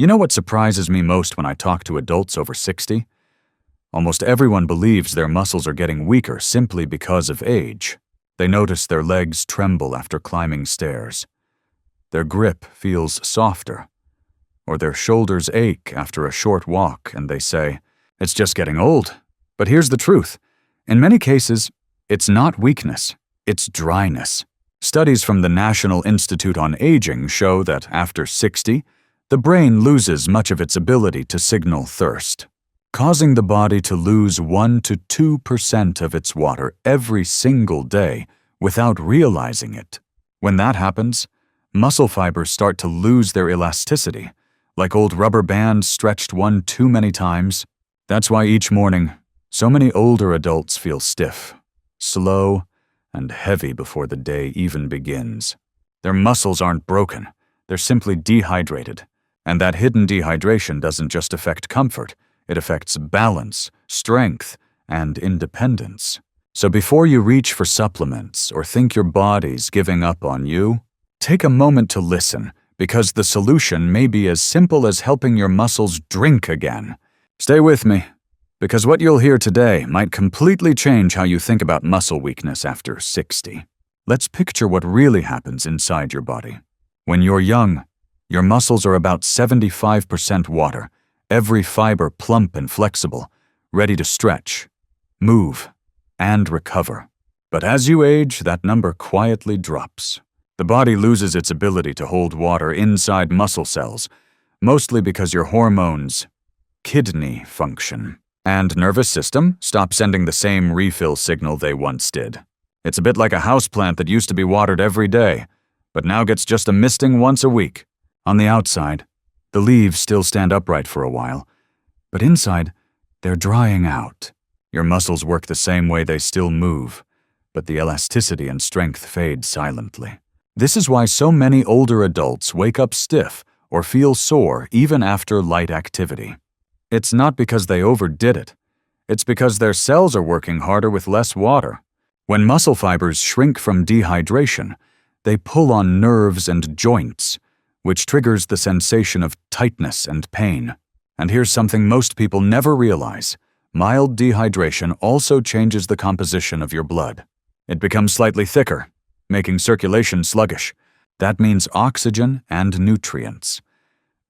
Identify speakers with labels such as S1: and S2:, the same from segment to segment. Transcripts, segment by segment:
S1: You know what surprises me most when I talk to adults over 60? Almost everyone believes their muscles are getting weaker simply because of age. They notice their legs tremble after climbing stairs. Their grip feels softer. Or their shoulders ache after a short walk and they say, "It's just getting old." But here's the truth. In many cases, it's not weakness, it's dryness. Studies from the National Institute on Aging show that after 60, the brain loses much of its ability to signal thirst, causing the body to lose 1 to 2% of its water every single day without realizing it. When that happens, muscle fibers start to lose their elasticity, like old rubber bands stretched one too many times. That's why each morning, so many older adults feel stiff, slow, and heavy before the day even begins. Their muscles aren't broken, they're simply dehydrated. And that hidden dehydration doesn't just affect comfort, it affects balance, strength, and independence. So before you reach for supplements or think your body's giving up on you, take a moment to listen, because the solution may be as simple as helping your muscles drink again. Stay with me, because what you'll hear today might completely change how you think about muscle weakness after 60. Let's picture what really happens inside your body. When you're young, your muscles are about 75% water, every fiber plump and flexible, ready to stretch, move, and recover. But as you age, that number quietly drops. The body loses its ability to hold water inside muscle cells, mostly because your hormones, kidney function, and nervous system stop sending the same refill signal they once did. It's a bit like a houseplant that used to be watered every day, but now gets just a misting once a week. On the outside, the leaves still stand upright for a while, but inside, they're drying out. Your muscles work the same way, they still move, but the elasticity and strength fade silently. This is why so many older adults wake up stiff or feel sore even after light activity. It's not because they overdid it. It's because their cells are working harder with less water. When muscle fibers shrink from dehydration, they pull on nerves and joints, which triggers the sensation of tightness and pain. And here's something most people never realize. Mild dehydration also changes the composition of your blood. It becomes slightly thicker, making circulation sluggish. That means oxygen and nutrients.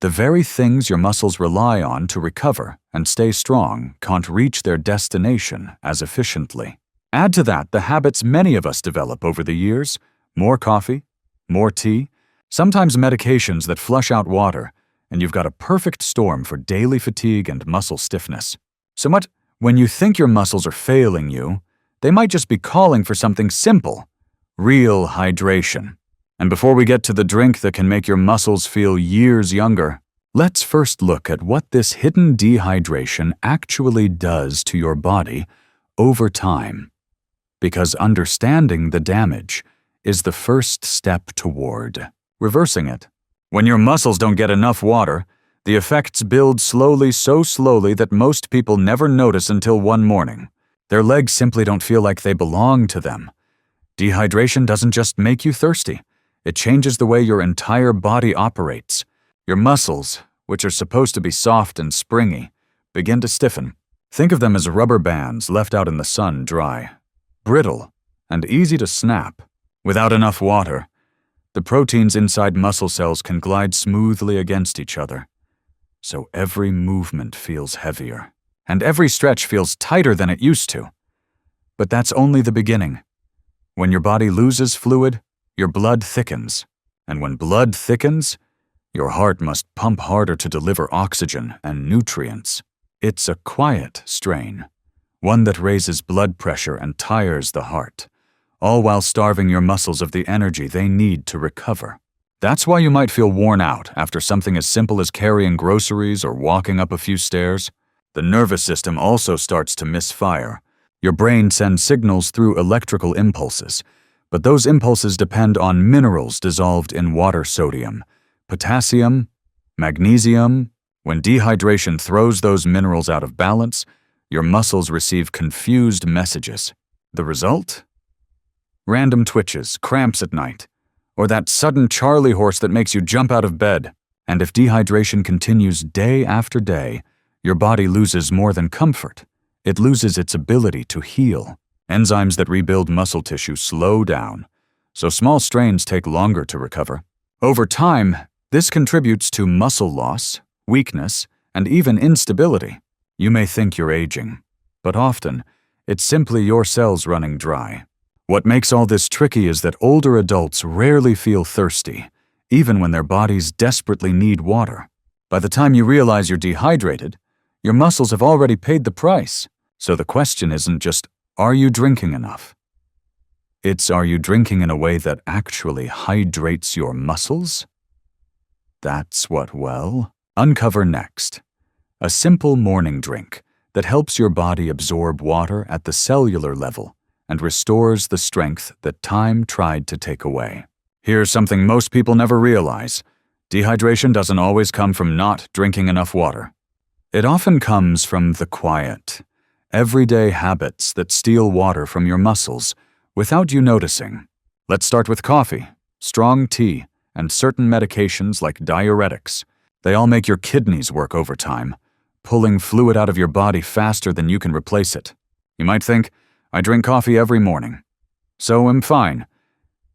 S1: The very things your muscles rely on to recover and stay strong can't reach their destination as efficiently. Add to that the habits many of us develop over the years: more coffee, more tea, sometimes medications that flush out water, and you've got a perfect storm for daily fatigue and muscle stiffness. So much when you think your muscles are failing you, they might just be calling for something simple: real hydration. And before we get to the drink that can make your muscles feel years younger, let's first look at what this hidden dehydration actually does to your body over time. Because understanding the damage is the first step toward reversing it. When your muscles don't get enough water, the effects build slowly, so slowly that most people never notice until one morning. Their legs simply don't feel like they belong to them. Dehydration doesn't just make you thirsty. It changes the way your entire body operates. Your muscles, which are supposed to be soft and springy, begin to stiffen. Think of them as rubber bands left out in the sun dry, brittle, and easy to snap. Without enough water, the proteins inside muscle cells can glide smoothly against each other. So every movement feels heavier, and every stretch feels tighter than it used to. But that's only the beginning. When your body loses fluid, your blood thickens. And when blood thickens, your heart must pump harder to deliver oxygen and nutrients. It's a quiet strain, one that raises blood pressure and tires the heart, all while starving your muscles of the energy they need to recover. That's why you might feel worn out after something as simple as carrying groceries or walking up a few stairs. The nervous system also starts to misfire. Your brain sends signals through electrical impulses, but those impulses depend on minerals dissolved in water: sodium, potassium, magnesium. When dehydration throws those minerals out of balance, your muscles receive confused messages. The result? Random twitches, cramps at night, or that sudden Charlie horse that makes you jump out of bed. And if dehydration continues day after day, your body loses more than comfort. It loses its ability to heal. Enzymes that rebuild muscle tissue slow down, so small strains take longer to recover. Over time, this contributes to muscle loss, weakness, and even instability. You may think you're aging, but often, it's simply your cells running dry. What makes all this tricky is that older adults rarely feel thirsty, even when their bodies desperately need water. By the time you realize you're dehydrated, your muscles have already paid the price. So the question isn't just, are you drinking enough? It's, are you drinking in a way that actually hydrates your muscles? That's what we'll uncover next. A simple morning drink that helps your body absorb water at the cellular level and restores the strength that time tried to take away. Here's something most people never realize. Dehydration doesn't always come from not drinking enough water. It often comes from the quiet, everyday habits that steal water from your muscles without you noticing. Let's start with coffee, strong tea, and certain medications like diuretics. They all make your kidneys work overtime, pulling fluid out of your body faster than you can replace it. You might think, I drink coffee every morning, so I'm fine.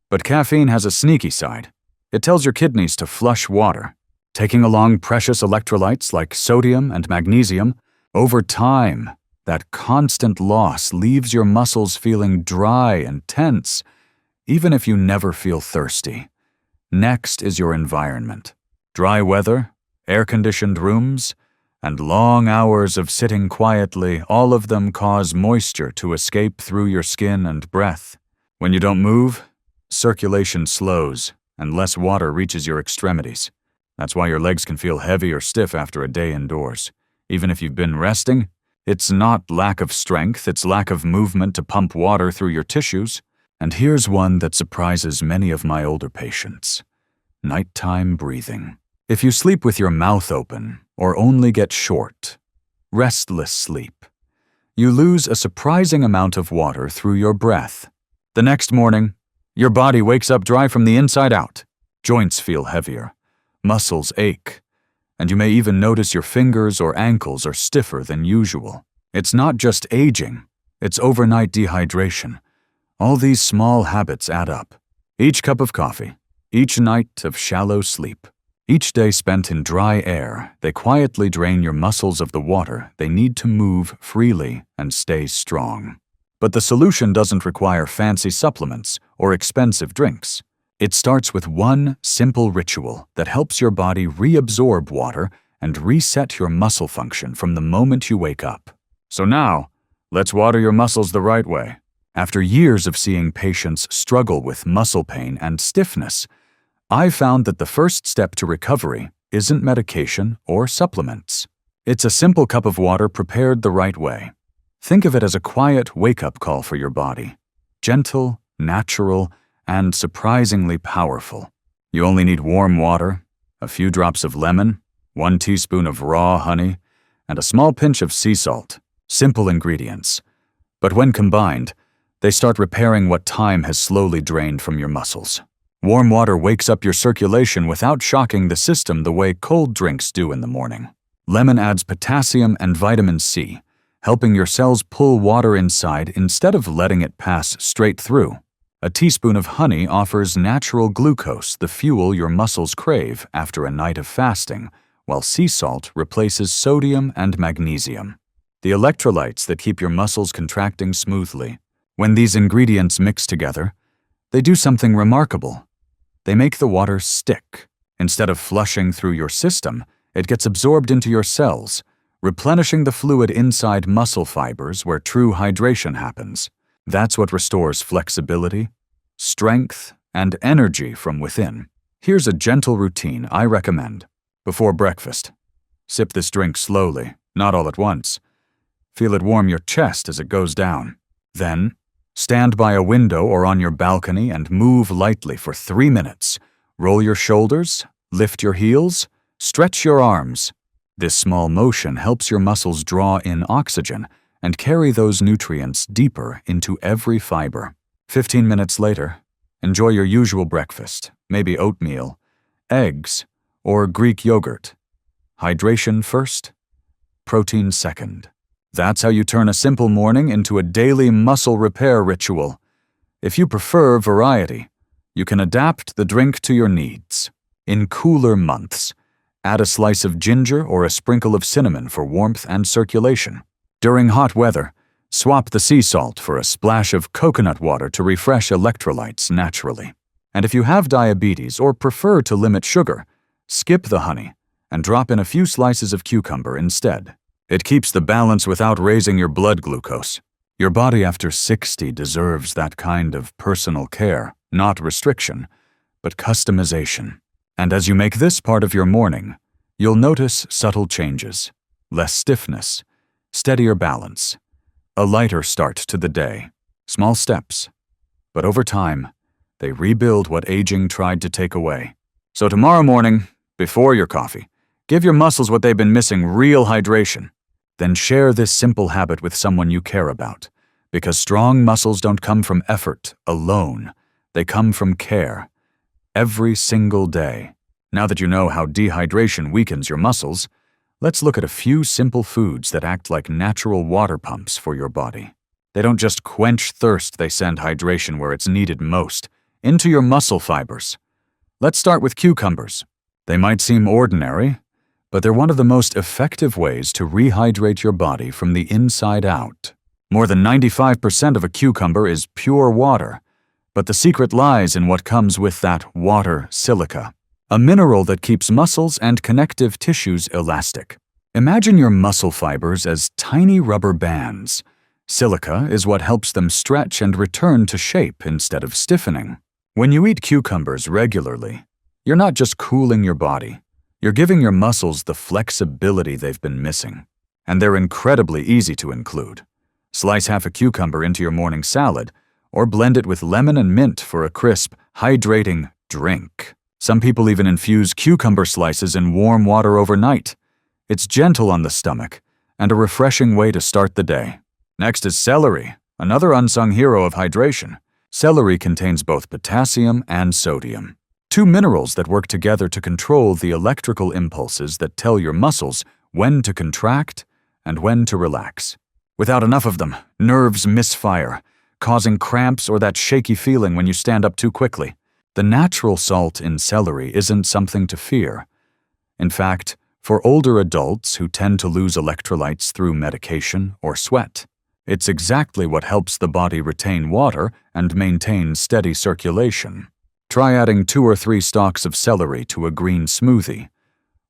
S1: But caffeine has a sneaky side. It tells your kidneys to flush water, taking along precious electrolytes like sodium and magnesium. Over time, that constant loss leaves your muscles feeling dry and tense, even if you never feel thirsty. Next is your environment. Dry weather, air-conditioned rooms, and long hours of sitting quietly, all of them cause moisture to escape through your skin and breath. When you don't move, circulation slows, and less water reaches your extremities. That's why your legs can feel heavy or stiff after a day indoors. Even if you've been resting, it's not lack of strength, it's lack of movement to pump water through your tissues. And here's one that surprises many of my older patients: nighttime breathing. If you sleep with your mouth open, or only get short, restless sleep, you lose a surprising amount of water through your breath. The next morning, your body wakes up dry from the inside out. Joints feel heavier, muscles ache, and you may even notice your fingers or ankles are stiffer than usual. It's not just aging, it's overnight dehydration. All these small habits add up. Each cup of coffee, each night of shallow sleep, each day spent in dry air, they quietly drain your muscles of the water they need to move freely and stay strong. But the solution doesn't require fancy supplements or expensive drinks. It starts with one simple ritual that helps your body reabsorb water and reset your muscle function from the moment you wake up. So now, let's water your muscles the right way. After years of seeing patients struggle with muscle pain and stiffness, I found that the first step to recovery isn't medication or supplements. It's a simple cup of water prepared the right way. Think of it as a quiet wake-up call for your body. Gentle, natural, and surprisingly powerful. You only need warm water, a few drops of lemon, 1 teaspoon of raw honey, and a small pinch of sea salt. Simple ingredients. But when combined, they start repairing what time has slowly drained from your muscles. Warm water wakes up your circulation without shocking the system the way cold drinks do in the morning. Lemon adds potassium and vitamin C, helping your cells pull water inside instead of letting it pass straight through. A teaspoon of honey offers natural glucose, the fuel your muscles crave after a night of fasting, while sea salt replaces sodium and magnesium, the electrolytes that keep your muscles contracting smoothly. When these ingredients mix together, they do something remarkable. They make the water stick. Instead of flushing through your system, it gets absorbed into your cells, replenishing the fluid inside muscle fibers where true hydration happens. That's what restores flexibility, strength, and energy from within. Here's a gentle routine I recommend. Before breakfast, sip this drink slowly, not all at once. Feel it warm your chest as it goes down. Then, stand by a window or on your balcony and move lightly for 3 minutes. Roll your shoulders, lift your heels, stretch your arms. This small motion helps your muscles draw in oxygen and carry those nutrients deeper into every fiber. 15 minutes later, enjoy your usual breakfast, maybe oatmeal, eggs, or Greek yogurt. Hydration first, protein second. That's how you turn a simple morning into a daily muscle repair ritual. If you prefer variety, you can adapt the drink to your needs. In cooler months, add a slice of ginger or a sprinkle of cinnamon for warmth and circulation. During hot weather, swap the sea salt for a splash of coconut water to refresh electrolytes naturally. And if you have diabetes or prefer to limit sugar, skip the honey and drop in a few slices of cucumber instead. It keeps the balance without raising your blood glucose. Your body after 60 deserves that kind of personal care, not restriction, but customization. And as you make this part of your morning, you'll notice subtle changes. Less stiffness, steadier balance, a lighter start to the day. Small steps, but over time, they rebuild what aging tried to take away. So tomorrow morning, before your coffee, give your muscles what they've been missing, real hydration. Then share this simple habit with someone you care about, because strong muscles don't come from effort alone. They come from care. Every single day. Now that you know how dehydration weakens your muscles, let's look at a few simple foods that act like natural water pumps for your body. They don't just quench thirst, they send hydration where it's needed most, into your muscle fibers. Let's start with cucumbers. They might seem ordinary, but they're one of the most effective ways to rehydrate your body from the inside out. More than 95% of a cucumber is pure water, but the secret lies in what comes with that water silica, a mineral that keeps muscles and connective tissues elastic. Imagine your muscle fibers as tiny rubber bands. Silica is what helps them stretch and return to shape instead of stiffening. When you eat cucumbers regularly, you're not just cooling your body, you're giving your muscles the flexibility they've been missing. And they're incredibly easy to include. Slice half a cucumber into your morning salad, or blend it with lemon and mint for a crisp, hydrating drink. Some people even infuse cucumber slices in warm water overnight. It's gentle on the stomach, and a refreshing way to start the day. Next is celery, another unsung hero of hydration. Celery contains both potassium and sodium, two minerals that work together to control the electrical impulses that tell your muscles when to contract and when to relax. Without enough of them, nerves misfire, causing cramps or that shaky feeling when you stand up too quickly. The natural salt in celery isn't something to fear. In fact, for older adults who tend to lose electrolytes through medication or sweat, it's exactly what helps the body retain water and maintain steady circulation. Try adding 2 or 3 stalks of celery to a green smoothie,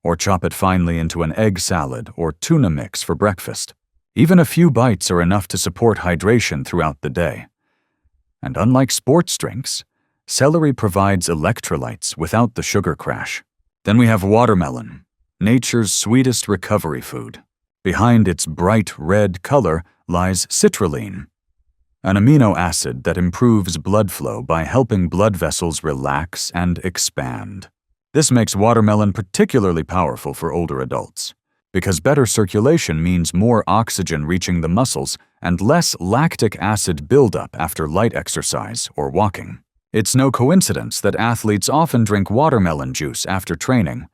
S1: or chop it finely into an egg salad or tuna mix for breakfast. Even a few bites are enough to support hydration throughout the day. And unlike sports drinks, celery provides electrolytes without the sugar crash. Then we have watermelon, nature's sweetest recovery food. Behind its bright red color lies citrulline, an amino acid that improves blood flow by helping blood vessels relax and expand. This makes watermelon particularly powerful for older adults, because better circulation means more oxygen reaching the muscles and less lactic acid buildup after light exercise or walking. It's no coincidence that athletes often drink watermelon juice after training.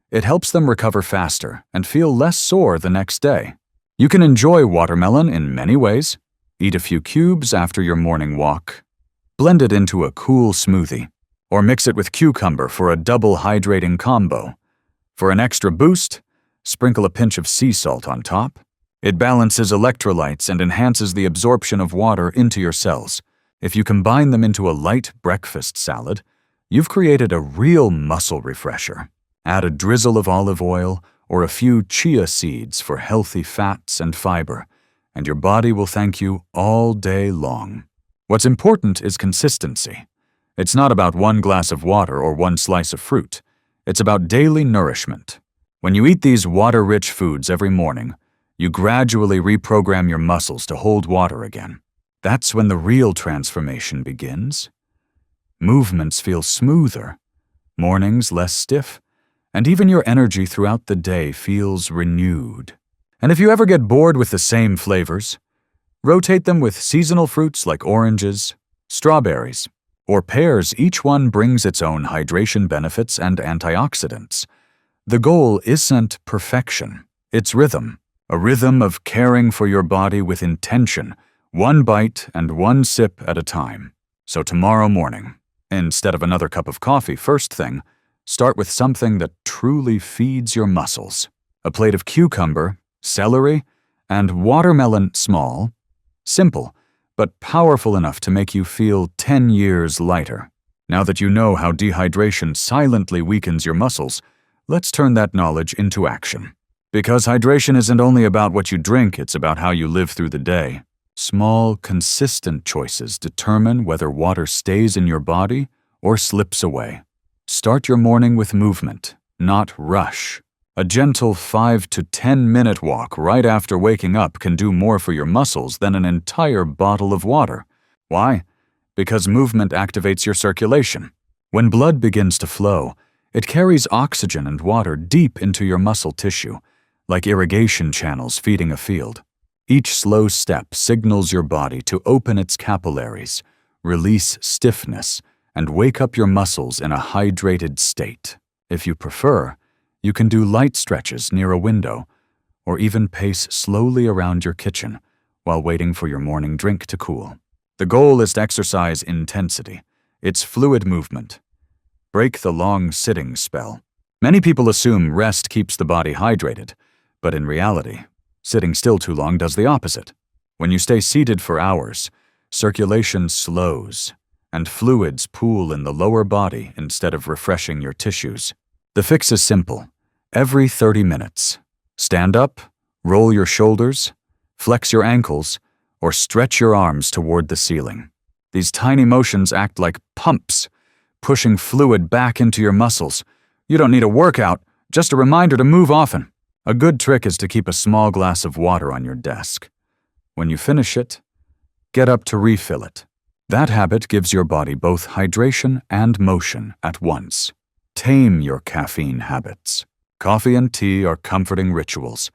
S1: It helps them recover faster and feel less sore the next day. You can enjoy watermelon in many ways. Eat a few cubes after your morning walk. Blend it into a cool smoothie, or mix it with cucumber for a double hydrating combo. For an extra boost, sprinkle a pinch of sea salt on top. It balances electrolytes and enhances the absorption of water into your cells. If you combine them into a light breakfast salad, you've created a real muscle refresher. Add a drizzle of olive oil or a few chia seeds for healthy fats and fiber, and your body will thank you all day long. What's important is consistency. It's not about one glass of water or one slice of fruit. It's about daily nourishment. When you eat these water-rich foods every morning, you gradually reprogram your muscles to hold water again. That's when the real transformation begins. Movements feel smoother, mornings less stiff, and even your energy throughout the day feels renewed. And if you ever get bored with the same flavors, rotate them with seasonal fruits like oranges, strawberries, or pears. Each one brings its own hydration benefits and antioxidants. The goal isn't perfection, it's rhythm. A rhythm of caring for your body with intention, one bite and one sip at a time. So tomorrow morning, instead of another cup of coffee first thing, start with something that truly feeds your muscles. A plate of cucumber, celery, and watermelon small. Simple, but powerful enough to make you feel 10 years lighter. Now that you know how dehydration silently weakens your muscles, let's turn that knowledge into action. Because hydration isn't only about what you drink, it's about how you live through the day. Small, consistent choices determine whether water stays in your body or slips away. Start your morning with movement, not rush. A gentle 5 to 10 minute walk right after waking up can do more for your muscles than an entire bottle of water. Why? Because movement activates your circulation. When blood begins to flow, it carries oxygen and water deep into your muscle tissue, like irrigation channels feeding a field. Each slow step signals your body to open its capillaries, release stiffness, and wake up your muscles in a hydrated state. If you prefer, you can do light stretches near a window, or even pace slowly around your kitchen while waiting for your morning drink to cool. The goal is to exercise intensity. It's fluid movement. Break the long sitting spell. Many people assume rest keeps the body hydrated, but in reality, sitting still too long does the opposite. When you stay seated for hours, circulation slows, and fluids pool in the lower body instead of refreshing your tissues. The fix is simple. Every 30 minutes, stand up, roll your shoulders, flex your ankles, or stretch your arms toward the ceiling. These tiny motions act like pumps, pushing fluid back into your muscles. You don't need a workout, just a reminder to move often. A good trick is to keep a small glass of water on your desk. When you finish it, get up to refill it. That habit gives your body both hydration and motion at once. Tame your caffeine habits. Coffee and tea are comforting rituals,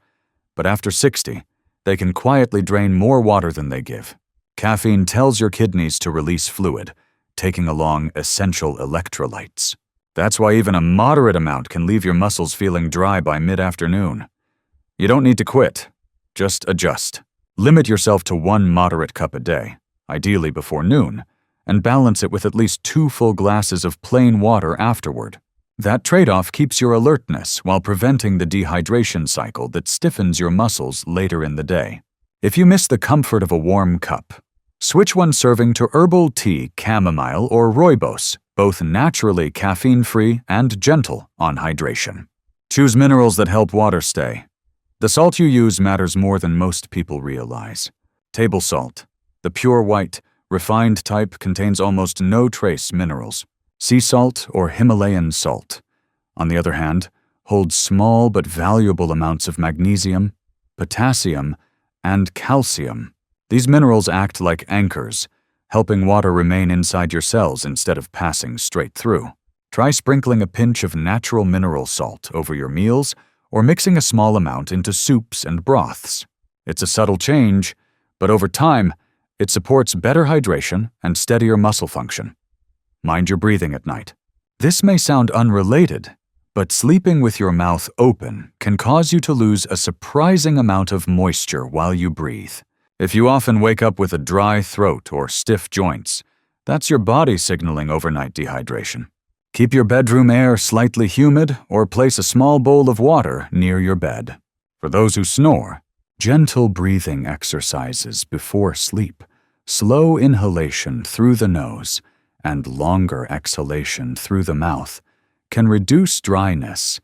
S1: but after 60, they can quietly drain more water than they give. Caffeine tells your kidneys to release fluid, taking along essential electrolytes. That's why even a moderate amount can leave your muscles feeling dry by mid-afternoon. You don't need to quit, just adjust. Limit yourself to 1 moderate cup a day, ideally before noon, and balance it with at least 2 full glasses of plain water afterward. That trade-off keeps your alertness while preventing the dehydration cycle that stiffens your muscles later in the day. If you miss the comfort of a warm cup, switch one serving to herbal tea, chamomile, or rooibos, both naturally caffeine-free and gentle on hydration. Choose minerals that help water stay. The salt you use matters more than most people realize. Table salt, the pure white, refined type, contains almost no trace minerals. Sea salt or Himalayan salt, on the other hand, holds small but valuable amounts of magnesium, potassium, and calcium. These minerals act like anchors, helping water remain inside your cells instead of passing straight through. Try sprinkling a pinch of natural mineral salt over your meals or mixing a small amount into soups and broths. It's a subtle change, but over time, it supports better hydration and steadier muscle function. Mind your breathing at night. This may sound unrelated, but sleeping with your mouth open can cause you to lose a surprising amount of moisture while you breathe. If you often wake up with a dry throat or stiff joints, that's your body signaling overnight dehydration. Keep your bedroom air slightly humid or place a small bowl of water near your bed. For those who snore, gentle breathing exercises before sleep, slow inhalation through the nose, and longer exhalation through the mouth can reduce dryness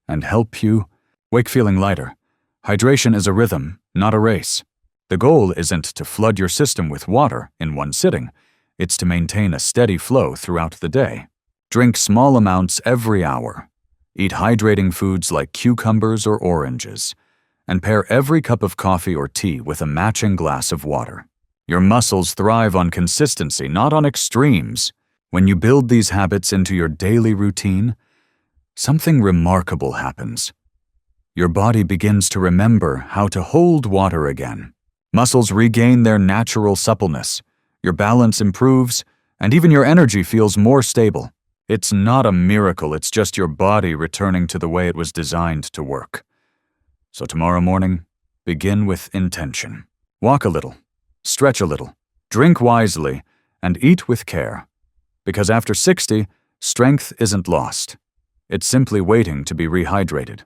S1: and help you wake feeling lighter. Hydration is a rhythm, not a race. The goal isn't to flood your system with water in one sitting. It's to maintain a steady flow throughout the day. Drink small amounts every hour. Eat hydrating foods like cucumbers or oranges, and pair every cup of coffee or tea with a matching glass of water. Your muscles thrive on consistency, not on extremes. When you build these habits into your daily routine, something remarkable happens. Your body begins to remember how to hold water again. Muscles regain their natural suppleness, your balance improves, and even your energy feels more stable. It's not a miracle, it's just your body returning to the way it was designed to work. So tomorrow morning, begin with intention. Walk a little, stretch a little, drink wisely, and eat with care. Because after 60, strength isn't lost. It's simply waiting to be rehydrated.